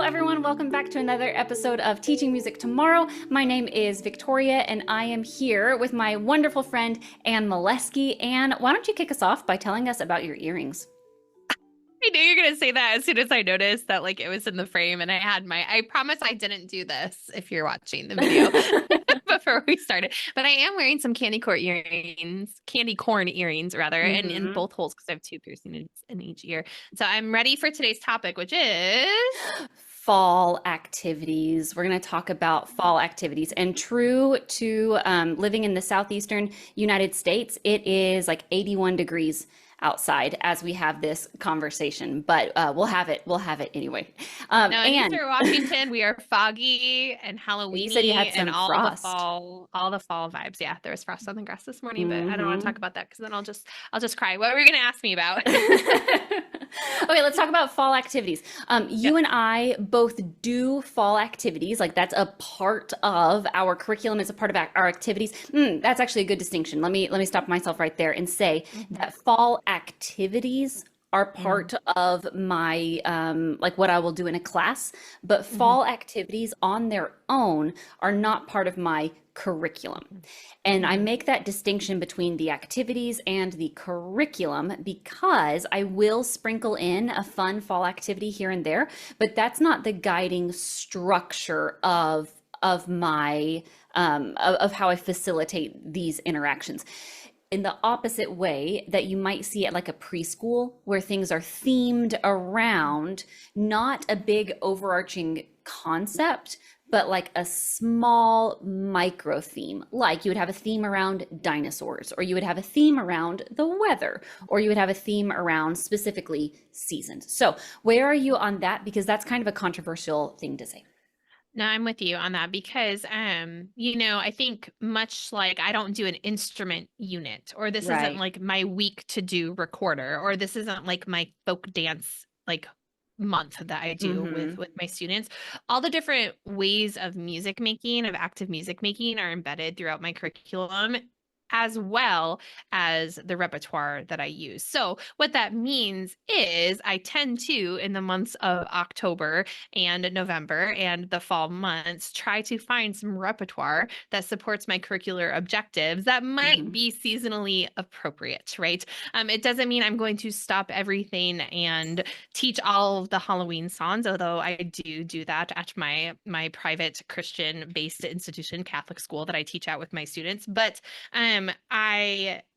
everyone. Welcome back to another episode of Teaching Music Tomorrow. My name is Victoria, and I am here with my wonderful friend, Anne Molesky. Anne, why don't you kick us off by telling us about your earrings? I knew you were going to say that as soon as I noticed that like it was in the frame and I promise I didn't do this if you're watching the video before we started. But I am wearing some candy corn earrings rather, and in hmm both holes because I have two piercings in each ear. So I'm ready for today's topic, which is Fall activities. We're going to talk about fall activities. And true to living in the southeastern United States, it is like 81 degrees outside as we have this conversation, but we'll have it. We'll have it anyway. now in And Eastern Washington, we are foggy and you said you Halloweeny had and some frost. all the fall vibes. Yeah, there was frost on the grass this morning, but I don't want to hmm talk about that because then I'll just cry. What were you going to ask me about? Okay, let's talk about fall activities. Yeah. You and I both do fall activities. Like that's a part of our curriculum. It's a part of our activities. That's actually a good distinction. Let me stop myself right there and say Mhm. that fall activities are Mhm. part of my like what I will do in a class, but Mhm. fall activities on their own are not part of my curriculum. And I Mhm. make that distinction between the activities and the curriculum because I will sprinkle in a fun fall activity here and there, but that's not the guiding structure of my of how I facilitate these interactions. In the opposite way that you might see at like a preschool where things are themed around not a big overarching concept, but like a small micro theme. Like you would have a theme around dinosaurs, or you would have a theme around the weather, or you would have a theme around specifically seasons. So, where are you on that? Because that's kind of a controversial thing to say. No, I'm with you on that because, I think much like I don't do an instrument unit, or this isn't Right. like my week to do recorder, or this isn't like my folk dance like month that I do with Mm-hmm. with my students. All the different ways of music making, of active music making, are embedded throughout my curriculum, as well as the repertoire that I use. So, what that means is I tend to, in the months of October and November and the fall months, try to find some repertoire that supports my curricular objectives that might Mm-hmm. be seasonally appropriate, right? It doesn't mean I'm going to stop everything and teach all of the Halloween songs, although I do that at my private Christian based institution, Catholic school that I teach at with my students. But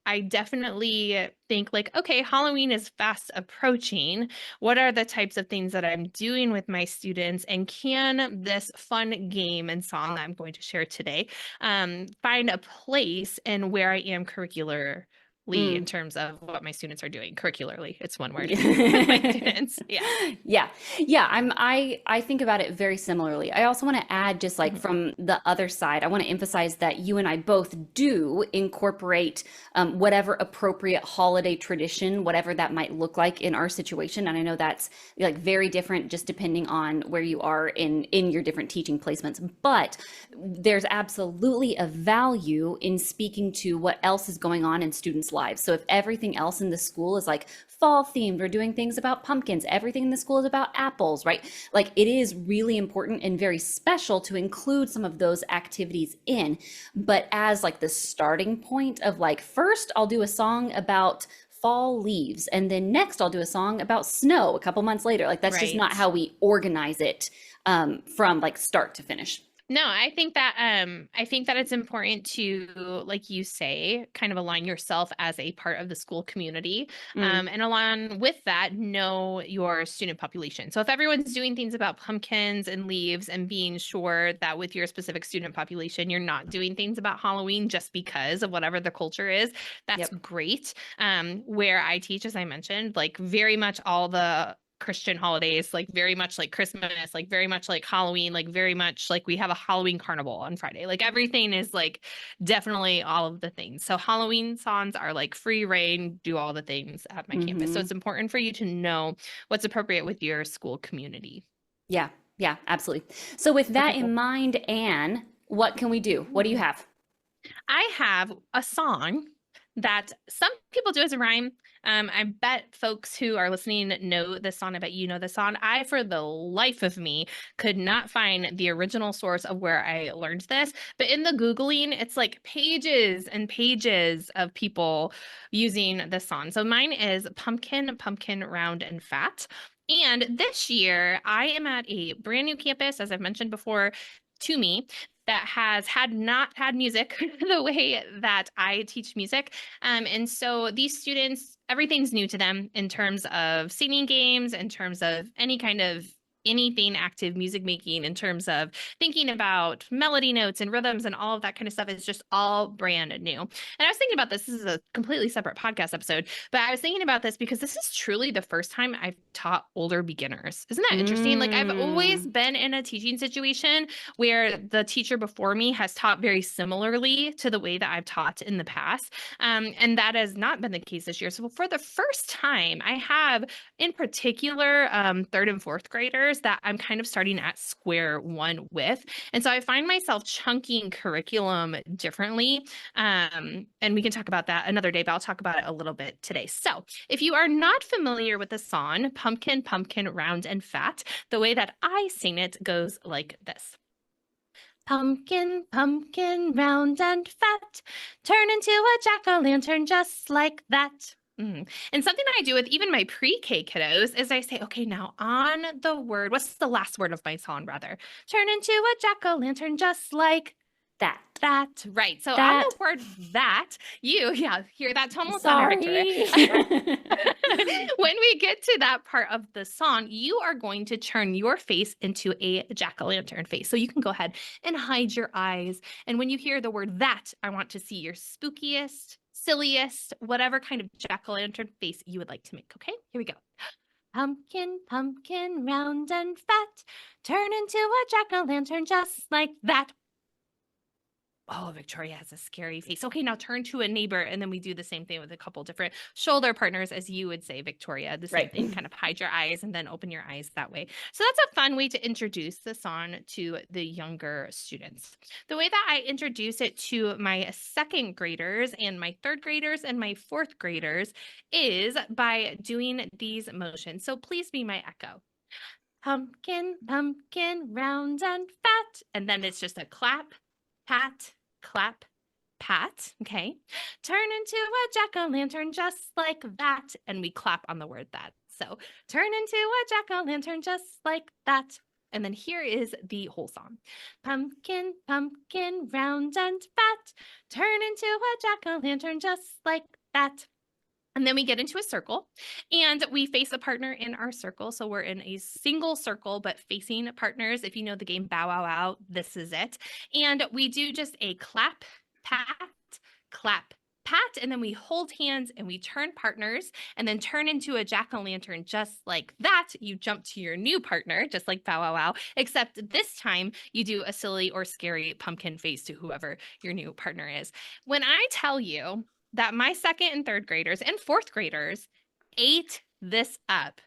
I definitely think like, okay, Halloween is fast approaching. What are the types of things that I'm doing with my students? And can this fun game and song that I'm going to share today find a place in where I am curricularly in terms of what my students are doing? Curricularly, it's one word with my Yeah. students. Yeah. Yeah. Yeah, I think about it very similarly. I also want to add just like Mhm. from the other side, I want to emphasize that you and I both do incorporate whatever appropriate holiday tradition, whatever that might look like in our situation. And I know that's like very different just depending on where you are in your different teaching placements. But there's absolutely a value in speaking to what else is going on in students' lives. So if everything else in the school is like fall themed, we're doing things about pumpkins, everything in the school is about apples, right? Like it is really important and very special to include some of those activities in. But as like the starting point of like, first I'll do a song about fall leaves and then next I'll do a song about snow a couple months later. Like that's just not Right. how we organize it from like start to finish. No, I think that it's important to, like you say, kind of align yourself as a part of the school community. Mm, And along with that, know your student population. So if everyone's doing things about pumpkins and leaves and being sure that with your specific student population, you're not doing things about Halloween just because of whatever the culture is, that's yep. great. Where I teach, as I mentioned, like very much all the Christian holidays, like very much like Christmas, like very much like Halloween, like very much like we have a Halloween carnival on Friday. Like everything is like definitely all of the things. So Halloween songs are like free reign, do all the things at my campus. So hmm it's important for you to know what's appropriate with your school community. Yeah. Yeah, absolutely. So with that Okay, in cool. mind, Anne, what can we do? What do you have? I have a song that some people do as a rhyme. I bet folks who are listening know this song. I bet you know the song. I, for the life of me, could not find the original source of where I learned this. But in the Googling, it's like pages and pages of people using this song. So mine is Pumpkin, Pumpkin, Round and Fat. And this year, I am at a brand new campus, as I've mentioned before, to me, that has had not had music the way that I teach music. And so these students, everything's new to them in terms of singing games, in terms of any kind of anything active music making, in terms of thinking about melody notes and rhythms and all of that kind of stuff is just all brand new. And I was thinking about this. This is a completely separate podcast episode, but I was thinking about this because this is truly the first time I've taught older beginners. Isn't that interesting? Like I've always been in a teaching situation where the teacher before me has taught very similarly to the way that I've taught in the past. And that has not been the case this year. So for the first time, I have in particular third and fourth graders that I'm kind of starting at square one with. And so I find myself chunking curriculum differently. And we can talk about that another day, but I'll talk about it a little bit today. So if you are not familiar with the song, Pumpkin, Pumpkin, Round and Fat, the way that I sing it goes like this. Pumpkin, pumpkin, round and fat, turn into a jack-o'-lantern just like that. And something I do with even my pre-K kiddos is I say, okay, now on the word, what's the last word of my song, rather? Turn into a jack-o'-lantern just like That. that. Right. So on That. the word that, hear that tonal thunder, Sorry. Victoria. When we get to that part of the song, you are going to turn your face into a jack-o'-lantern face. So you can go ahead and hide your eyes. And when you hear the word that, I want to see your spookiest, silliest, whatever kind of jack-o'-lantern face you would like to make. Okay, here we go. Pumpkin, pumpkin, round and fat, turn into a jack-o'-lantern just like that. Oh, Victoria has a scary face. Okay, now turn to a neighbor, and then we do the same thing with a couple different shoulder partners, as you would say, Victoria. The same thing, kind of hide your eyes and then open your eyes that way. So that's a fun way to introduce the song to the younger students. The way that I introduce it to my second graders and my third graders and my fourth graders is by doing these motions. So please be my echo. Pumpkin, pumpkin, round and fat. And then it's just a clap, pat, clap, pat. Okay. Turn into a jack-o'-lantern just like that. And we clap on the word that. So turn into a jack-o'-lantern just like that. And then here is the whole song. Pumpkin, pumpkin, round and fat. Turn into a jack-o'-lantern just like that. And then we get into a circle and we face a partner in our circle. So we're in a single circle, but facing partners. If you know the game Bow Wow Wow, this is it. And we do just a clap, pat, clap, pat, and then we hold hands and we turn partners and then turn into a jack-o'-lantern just like that. You jump to your new partner, just like Bow Wow Wow, except this time you do a silly or scary pumpkin face to whoever your new partner is. When I tell you that my second and third graders and fourth graders ate this up.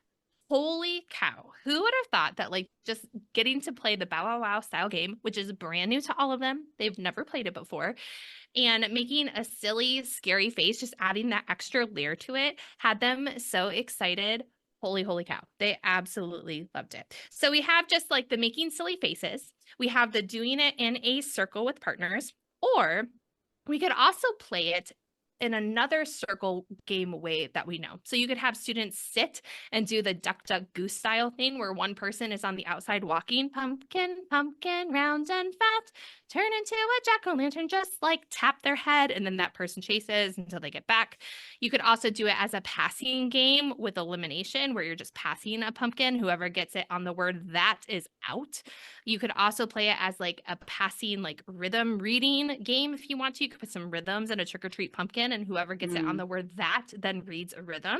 Holy cow. Who would have thought that like just getting to play the Bow Wow Wow style game, which is brand new to all of them, they've never played it before, and making a silly, scary face, just adding that extra layer to it, had them so excited. Holy cow. They absolutely loved it. So we have just like the making silly faces. We have the doing it in a circle with partners, or we could also play it in another circle game way that we know. So you could have students sit and do the duck, duck, goose style thing where one person is on the outside walking, pumpkin, pumpkin, round and fat, turn into a jack-o'-lantern, just like tap their head, and then that person chases until they get back. You could also do it as a passing game with elimination where you're just passing a pumpkin. Whoever gets it on the word that is out. You could also play it as like a passing like rhythm reading game if you want to. You could put some rhythms in a trick-or-treat pumpkin, and whoever gets it on the word that then reads a rhythm.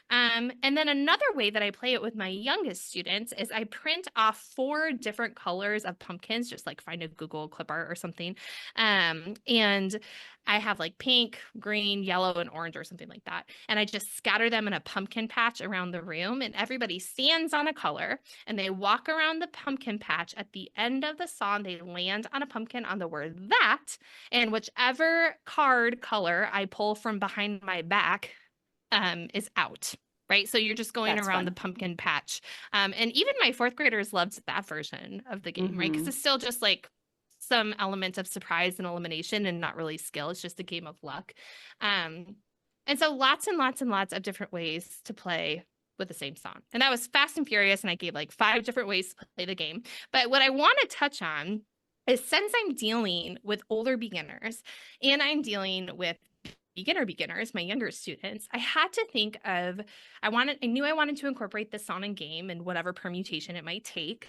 And then another way that I play it with my youngest students is I print off 4 different colors of pumpkins, just like find a Google clip art or something. And I have like pink, green, yellow, and orange or something like that. And I just scatter them in a pumpkin patch around the room, and everybody stands on a color and they walk around the pumpkin patch. At the end of the song, they land on a pumpkin on the word that, and whichever card color I pull from behind my back is out. Right. So you're just going That's around the fun. pumpkin patch. And even my fourth graders loved that version of the game, right? Because Mm-hmm. it's still just like some element of surprise and elimination and not really skill. It's just a game of luck. Um, and so lots and lots and lots of different ways to play with the same song. And that was Fast and Furious. And I gave like 5 different ways to play the game. But what I want to touch on is since I'm dealing with older beginners and I'm dealing with beginners, my younger students, I had to think of I knew I wanted to incorporate the song and game and whatever permutation it might take.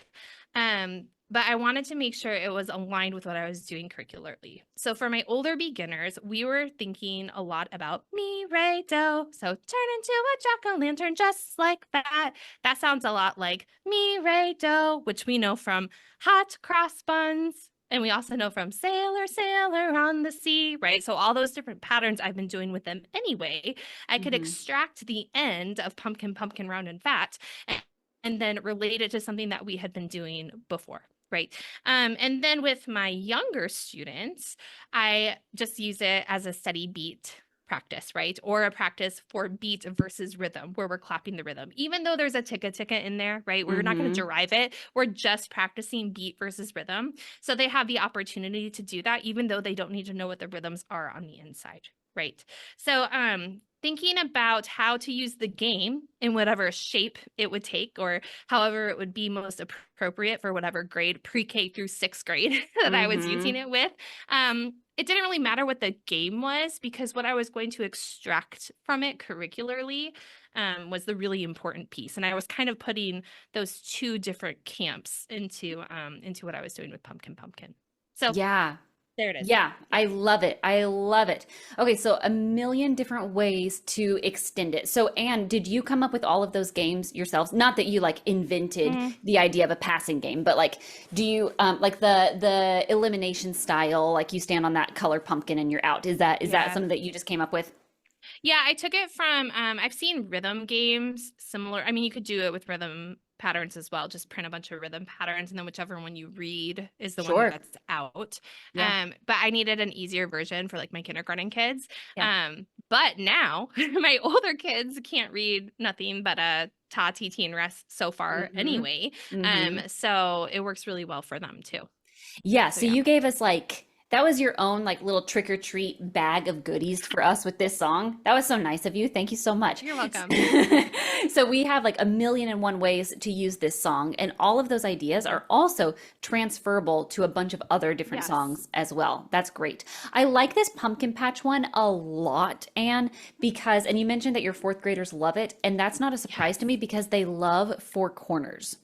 But I wanted to make sure it was aligned with what I was doing curricularly. So for my older beginners, we were thinking a lot about me, Ray, do. So turn into a jack-o'-lantern just like that. That sounds a lot like me, Ray, do, which we know from hot cross buns. And we also know from Sailor, Sailor on the Sea, right? So all those different patterns I've been doing with them anyway, I could Mm-hmm. extract the end of pumpkin, pumpkin, round and fat, and then relate it to something that we had been doing before. Right. And then with my younger students, I just use it as a steady beat practice, right? Or a practice for beat versus rhythm, where we're clapping the rhythm. Even though there's a ticka ticka in there, right? We're not going to Mm-hmm. derive it. We're just practicing beat versus rhythm. So they have the opportunity to do that, even though they don't need to know what the rhythms are on the inside, right? So thinking about how to use the game in whatever shape it would take, or however it would be most appropriate for whatever grade, pre-K through sixth grade that I was using Mm-hmm. it with. It didn't really matter what the game was, because what I was going to extract from it curricularly was the really important piece. And I was kind of putting those two different camps into what I was doing with Pumpkin Pumpkin. So Yeah. there it is. Yeah, Yeah. I love it. I love it. Okay, so a million different ways to extend it. So, Anne, did you come up with all of those games yourselves? Not that you like invented Mm, the idea of a passing game, but like, do you like the elimination style? Like, you stand on that color pumpkin and you're out. Is that yeah. something that you just came up with? Yeah, I took it from I've seen rhythm games similar. I mean, you could do it with rhythm patterns as well. Just print a bunch of rhythm patterns and then whichever one you read is the one Sure. that's out. Yeah. But I needed an easier version for like my kindergarten kids. Yeah. But now my older kids can't read nothing but a ta ti ti and rest so far Mm-hmm. anyway. Mm-hmm. So it works really well for them too. Yeah, So so yeah. you gave us like that was your own like little trick or treat bag of goodies for us with this song. That was so nice of you. Thank you so much. You're welcome. So we have like a million and one ways to use this song, and all of those ideas are also transferable to a bunch of other different Yes. songs as well. That's great. I like this pumpkin patch one a lot, Anne, because and you mentioned that your fourth graders love it, and that's not a surprise to Yes. me because they love four corners.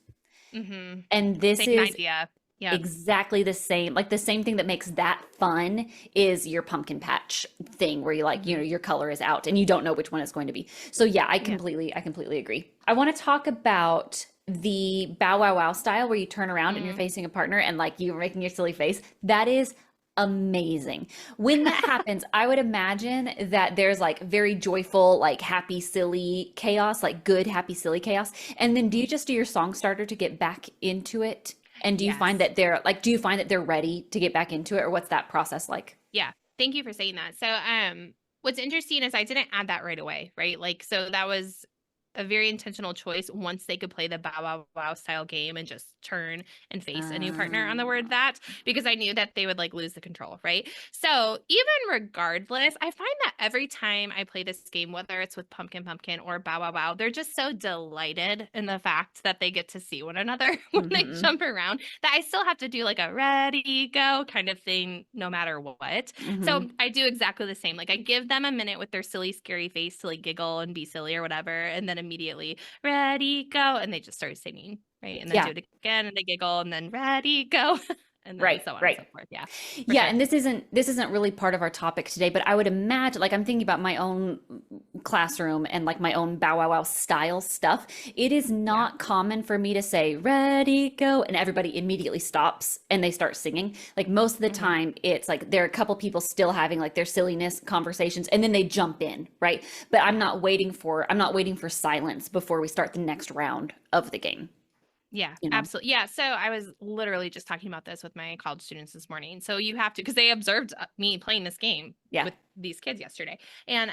Mm-hmm. And this Same is idea. Yep. exactly the same. Like the same thing that makes that fun is your pumpkin patch thing where you like, Mm-hmm. your color is out and you don't know which one it's going to be. So yeah, Yeah. I completely agree. I want to talk about the bow wow wow style where you turn around and you're Mm. facing a partner and like you're making your silly face. That is amazing. When that happens, I would imagine that there's like very joyful, like happy, silly chaos, like good, happy, silly chaos. And then do you just do your song starter to get back into it? And do you find Yes. that do you find that they're ready to get back into it, or what's that process like? Yeah. Thank you for saying that. So, what's interesting is I didn't add that right away, right? Like, so that was a very intentional choice once they could play the bow wow wow style game and just turn and face a new partner on the word Uh, that, because I knew that they would like lose the control, right? So even regardless, I find that every time I play this game, whether it's with Pumpkin Pumpkin or Bow Wow Wow, they're just so delighted in the fact that they get to see one another when they mm-hmm, jump around that I still have to do like a ready go kind of thing no matter what. mm-hmm. So I do exactly the same. Like I give them a minute with their silly, scary face to like giggle and be silly or whatever, and then immediately ready go, and they just start singing, right? And then do Yeah, it again, and they giggle, and then ready go, and then right, so on and right. so forth. Yeah, for Yeah, sure. and this isn't really part of our topic today, but I would imagine like I'm thinking about my own classroom and like my own bow wow wow style stuff. It is Yeah. not common for me to say ready go and everybody immediately stops and they start singing. Like most of the Hmm. time it's like there are a couple people still having like their silliness conversations and then they jump in, right? But Yeah. I'm not waiting for silence before we start the next round of the game. Yeah, you know? absolutely. Yeah. So I was literally just talking about this with my college students this morning. So you have to, because they observed me playing this game Yeah. with these kids yesterday. And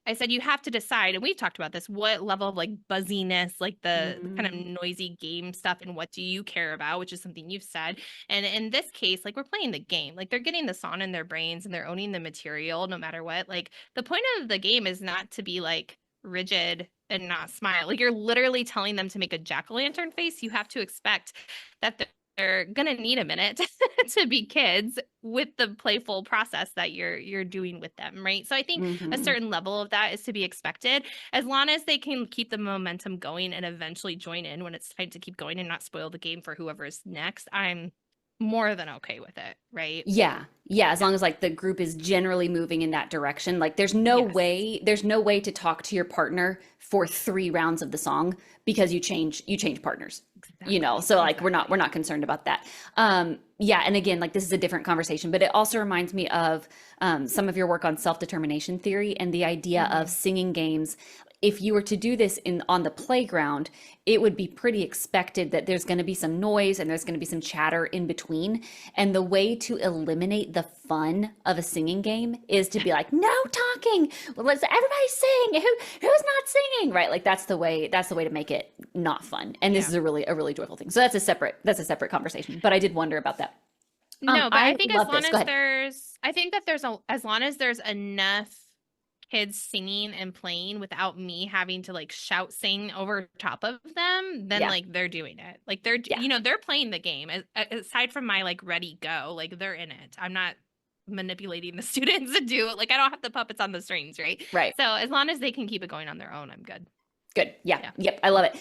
I said, you have to decide, and we've talked about this, what level of like buzziness, like the kind Mm-hmm. of noisy game stuff, and what do you care about, which is something you've said. And in this case, like we're playing the game, like they're getting the song in their brains and they're owning the material no matter what. Like the point of the game is not to be like rigid and not smile. Like you're literally telling them to make a jack-o'-lantern face. You have to expect that they're gonna need a minute to be kids with the playful process that you're doing with them, right? So I think a Mm-hmm. certain level of that is to be expected, as long as they can keep the momentum going and eventually join in when it's time to keep going and not spoil the game for whoever's next. I'm more than okay with it, right? Yeah. Yeah, as Yeah. long as like the group is generally moving in that direction. Like Yes. there's no way to talk to your partner for 3 rounds of the song because you change partners. You know, Exactly. so like we're Exactly. not concerned about that. Yeah, and again, like this is a different conversation, but it also reminds me of some of your work on self-determination theory and the idea of Hmm. singing games. If you were to do this in on the playground, it would be pretty expected that there's going to be some noise and there's going to be some chatter in between. And the way to eliminate the fun of a singing game is to be like, no talking. Well, let's everybody sing. Who's not singing? Right? Like that's the way to make it not fun. And this Yeah. is a really joyful thing. So that's a separate conversation. But I did wonder about that. No, but I I think as love long this. Go as ahead. I think that as long as there's enough kids singing and playing without me having to like shout sing over top of them, then Yeah. like they're doing it. Like Yeah. they're playing the game. Aside from my like ready go, like they're in it. I'm not manipulating the students to do it. Like I don't have the puppets on the strings, right? Right. So as long as they can keep it going on their own, I'm good. Good. Yeah. Yeah. Yep. I love it.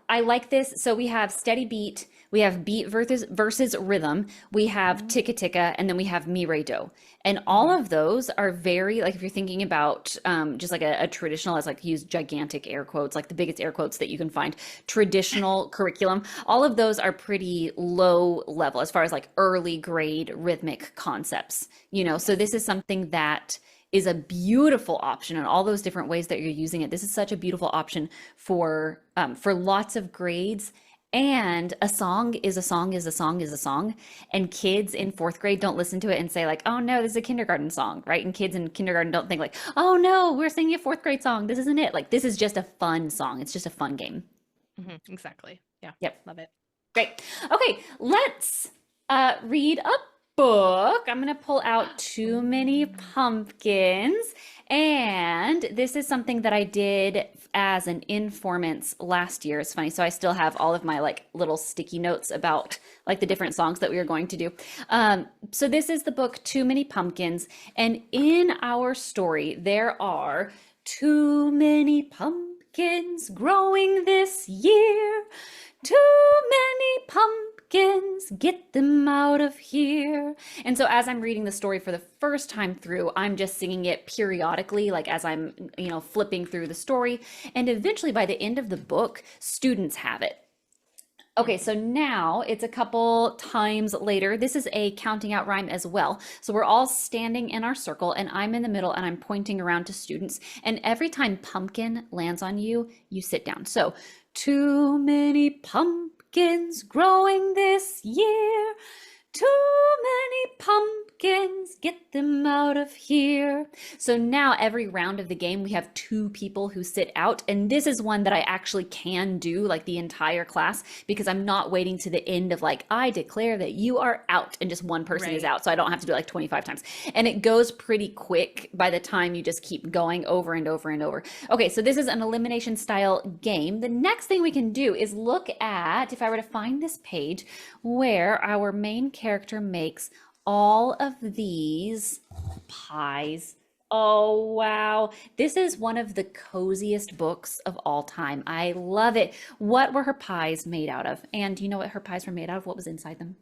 I like this. So we have steady beat, we have beat versus rhythm, we have Hmm. ticka ticka, and then we have mi re do. And all Hmm. of those are very like if you're thinking about just like a traditional, as like use gigantic air quotes, like the biggest air quotes that you can find, traditional curriculum. All of those are pretty low level as far as like early grade rhythmic concepts. You know, so Yes. this is something that is a beautiful option in all those different ways that you're using it. This is such a beautiful option for lots of grades. And a song is a song is a song is a song. And kids in fourth grade don't listen to it and say like, "Oh no, this is a kindergarten song," right? And kids in kindergarten don't think like, "Oh no, we're singing a fourth grade song. This isn't it." Like this is just a fun song. It's just a fun game. Hmm. Exactly. Yeah. Yep. Love it. Great. Okay, let's read a book. I'm going to pull out Too Many Pumpkins. And this is something that I did as an informant last year. It's funny. So I still have all of my like little sticky notes about like the different songs that we are going to do. So this is the book Too Many Pumpkins. And in our story, there are too many pumpkins growing this year. Too many pumpkins, get them out of here. And so as I'm reading the story for the first time through, I'm just singing it periodically, like as I'm, flipping through the story. And eventually by the end of the book, students have it. Okay, Hmm. so now it's a couple times later. This is a counting out rhyme as well. So we're all standing in our circle, and I'm in the middle, and I'm pointing around to students. And every time pumpkin lands on you, you sit down. So, too many pumpkins growing this year. Too many pumpkins, get them out of here. So now every round of the game, we have 2 people who sit out. And this is one that I actually can do like the entire class because I'm not waiting to the end of like, I declare that you are out and just one person is Right. out. So I don't have to do it like 25 times. And it goes pretty quick by the time you just keep going over and over and over. Okay, so this is an elimination style game. The next thing we can do is look at, if I were to find this page, where our main character makes all of these pies. Oh, wow. This is one of the coziest books of all time. I love it. What were her pies made out of? And do you know what her pies were made out of? What was inside them?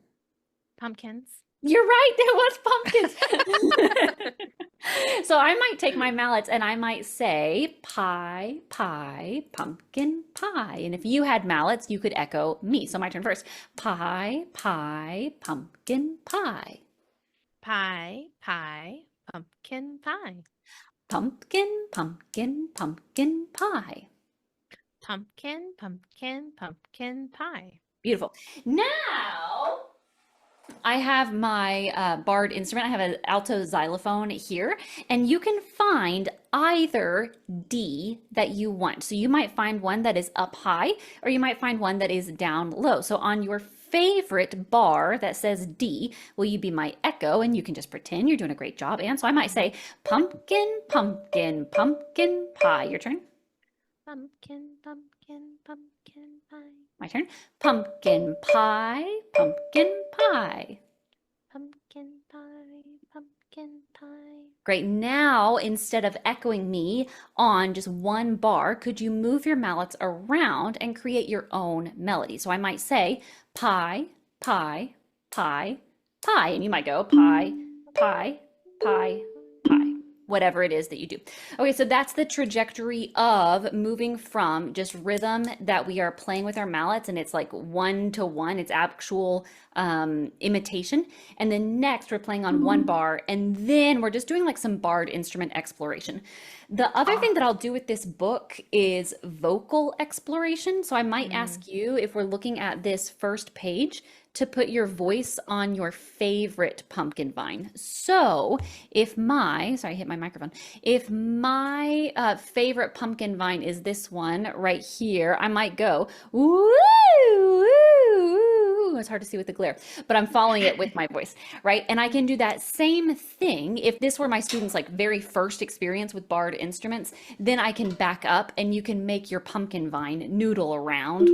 Pumpkins. You're right, there was pumpkins. So I might take my mallets and I might say pie, pie, pumpkin pie. And if you had mallets, you could echo me. So my turn first. Pie, pie, pumpkin pie. Pie, pie, pumpkin pie. Pumpkin, pumpkin, pumpkin pie. Pumpkin, pumpkin, pumpkin pie. Beautiful. Now I have my barred instrument. I have an alto xylophone here, and you can find either D that you want. So you might find one that is up high, or you might find one that is down low. So on your favorite bar that says D, will you be my echo? And you can just pretend you're doing a great job. And so I might say pumpkin, pumpkin, pumpkin pie. Your turn. Pumpkin, pumpkin, pumpkin pie. My turn. Pumpkin pie, pumpkin pie. Pumpkin pie, pumpkin pie. Great. Now, instead of echoing me on just one bar, could you move your mallets around and create your own melody? So I might say pie, pie, pie, pie. And you might go pie, pie, pie, pie, whatever it is that you do. Okay, so that's the trajectory of moving from just rhythm that we are playing with our mallets, and it's like one to one, it's actual imitation. And then next we're playing on one bar, and then we're just doing like some barred instrument exploration. The other thing that I'll do with this book is vocal exploration. So I might ask you, if we're looking at this first page, to put your voice on your favorite pumpkin vine. So if my, sorry, I hit my microphone. If my favorite pumpkin vine is this one right here, I might go, woo, woo, woo. It's hard to see with the glare, but I'm following it with my voice, right? And I can do that same thing. If this were my students' like very first experience with barred instruments, then I can back up and you can make your pumpkin vine noodle around.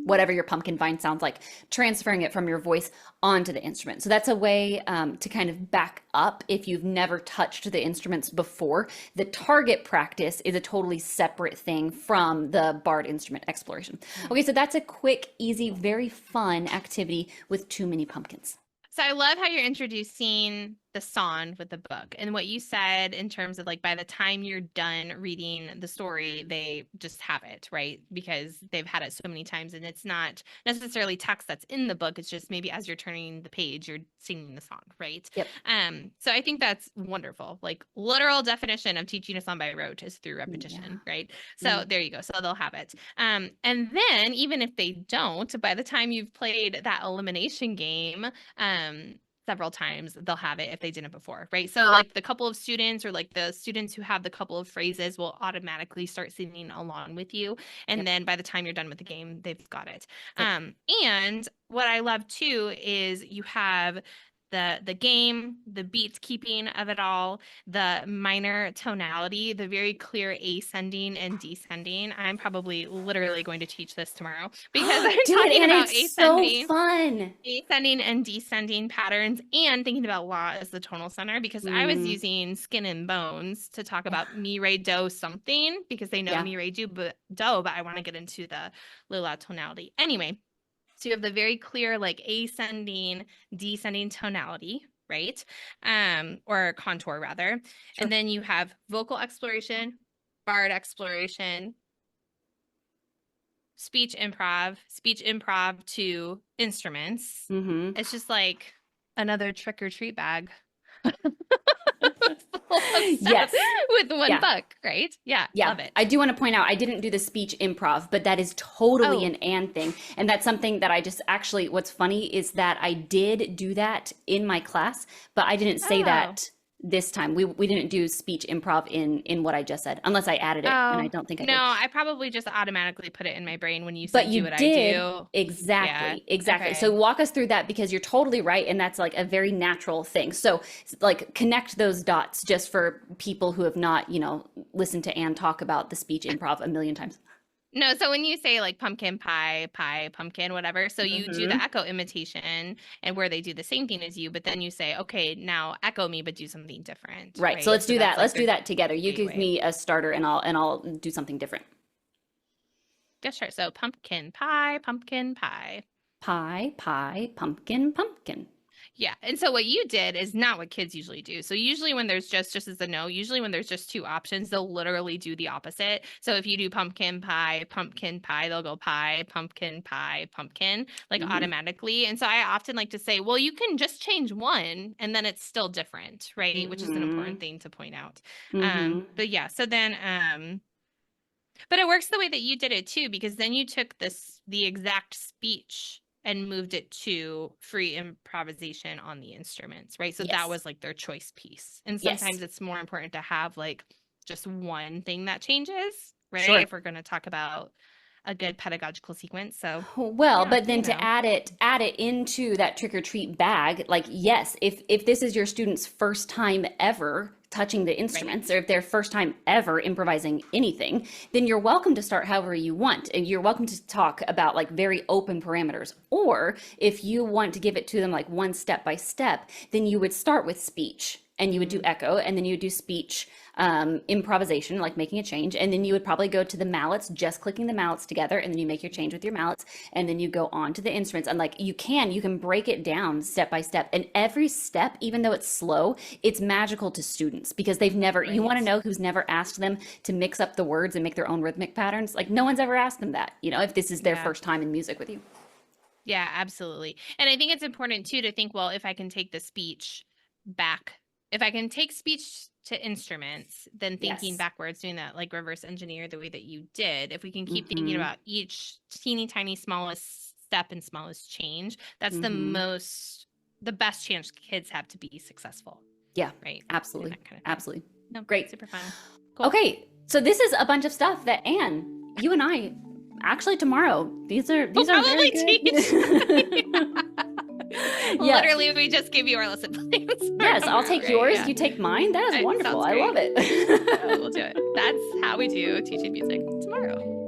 Whatever your pumpkin vine sounds like, transferring it from your voice onto the instrument. So that's a way to kind of back up if you've never touched the instruments before. The target practice is a totally separate thing from the barred instrument exploration. Okay, so that's a quick, easy, very fun activity with too many pumpkins. So I love how you're introducing the song with the book and what you said in terms of like by the time you're done reading the story, they just have it, right? Because they've had it so many times and it's not necessarily text that's in the book. It's just maybe as you're turning the page, you're singing the song, right? Yep. So I think that's wonderful. Like literal definition of teaching a song by rote is through repetition, right? So there you go. So they'll have it. And then even if they don't, by the time you've played that elimination game, several times, they'll have it if they didn't before, right? So like the couple of students or like the students who have the couple of phrases will automatically start singing along with you. And then by the time you're done with the game, they've got it. And what I love too is you have the game, the beat keeping of it all, the minor tonality, the very clear ascending and descending. I'm probably literally going to teach this tomorrow because I'm talking about ascending, so fun. Ascending and descending patterns and thinking about la as the tonal center because I was using Skin and Bones to talk about mi, re, do something because they know mi, re, do, but I want to get into the la tonality. Anyway, so you have the very clear like ascending, descending tonality, right? Or contour rather. Sure. And then you have vocal exploration, barred exploration, speech improv to instruments. It's just like another trick or treat bag. Yes. With one book, right? Yeah. Love it. I do want to point out, I didn't do the speech improv, but that is totally an and thing. And that's something that I just actually, what's funny is that I did do that in my class, but I didn't say that this time. We didn't do speech improv in what I just said, unless I added it, and I don't think I did. No, I probably just automatically put it in my brain when you said do what I do. Exactly. Okay. So walk us through that because you're totally right, and that's like a very natural thing. So like connect those dots just for people who have not, listened to Anne talk about the speech improv a million times. No, so when you say like pumpkin pie, pumpkin, whatever, so you do the echo imitation and where they do the same thing as you, but then you say, okay, now echo me, but do something different. Right. So let's do that. Let's do that together. You give me a starter and I'll do something different. Yeah, sure. So pumpkin pie, pumpkin pie. Pie, pie, pumpkin, pumpkin. Yeah. And so what you did is not what kids usually do. So usually when there's just as a no, usually when there's just two options, they'll literally do the opposite. So if you do pumpkin pie, they'll go pie, pumpkin, like automatically. And so I often like to say, well, you can just change one and then it's still different, right? Which is an important thing to point out. But yeah, so then But it works the way that you did it too, because then you took the exact speech and moved it to free improvisation on the instruments, right? So that Yes. was like their choice piece. And Yes. sometimes it's more important to have like just one thing that changes, right? Sure. If we're going to talk about a good pedagogical sequence. So Well, yeah, but then to add it into that trick or treat bag, like yes, if this is your student's first time ever touching the right. instruments, or if their first time ever improvising anything, then you're welcome to start however you want, and you're welcome to talk about like very open parameters. Or if you want to give it to them like one step by step, then you would start with speech, and you would do Mm, echo, and then you would do speech, improvisation, like making a change, and then you would probably go to the mallets, just clicking the mallets together, and then you make your change with your mallets, and then you go on to the instruments. And like you can break it down step by step, and every step, even though it's slow, it's magical to students because they've never, you want to right. know who's never asked them to mix up the words and make their own rhythmic patterns? Like no one's ever asked them that, if this is their Yeah. first time in music with you. Yeah, absolutely. And I think it's important too to think, well, if I can take the speech back, if I can take speech to instruments, then thinking Yes. backwards, doing that like reverse engineer the way that you did, if we can keep thinking Mm-hmm. about each teeny tiny smallest step and smallest change, that's Mm-hmm. the best chance kids have to be successful, Yeah, right? And absolutely. that kind of thing. Absolutely. No, Great. super fun. Cool. Okay, so this is a bunch of stuff that Anne, you and I, actually tomorrow. These are We'll very probably teach. good. Yeah. Literally, we just gave you our lesson plans. Yes, I'll take Right, yours. yeah. You take mine. That is wonderful. Sounds I great. love Yeah, we'll it. do it. That's how we do teaching music tomorrow.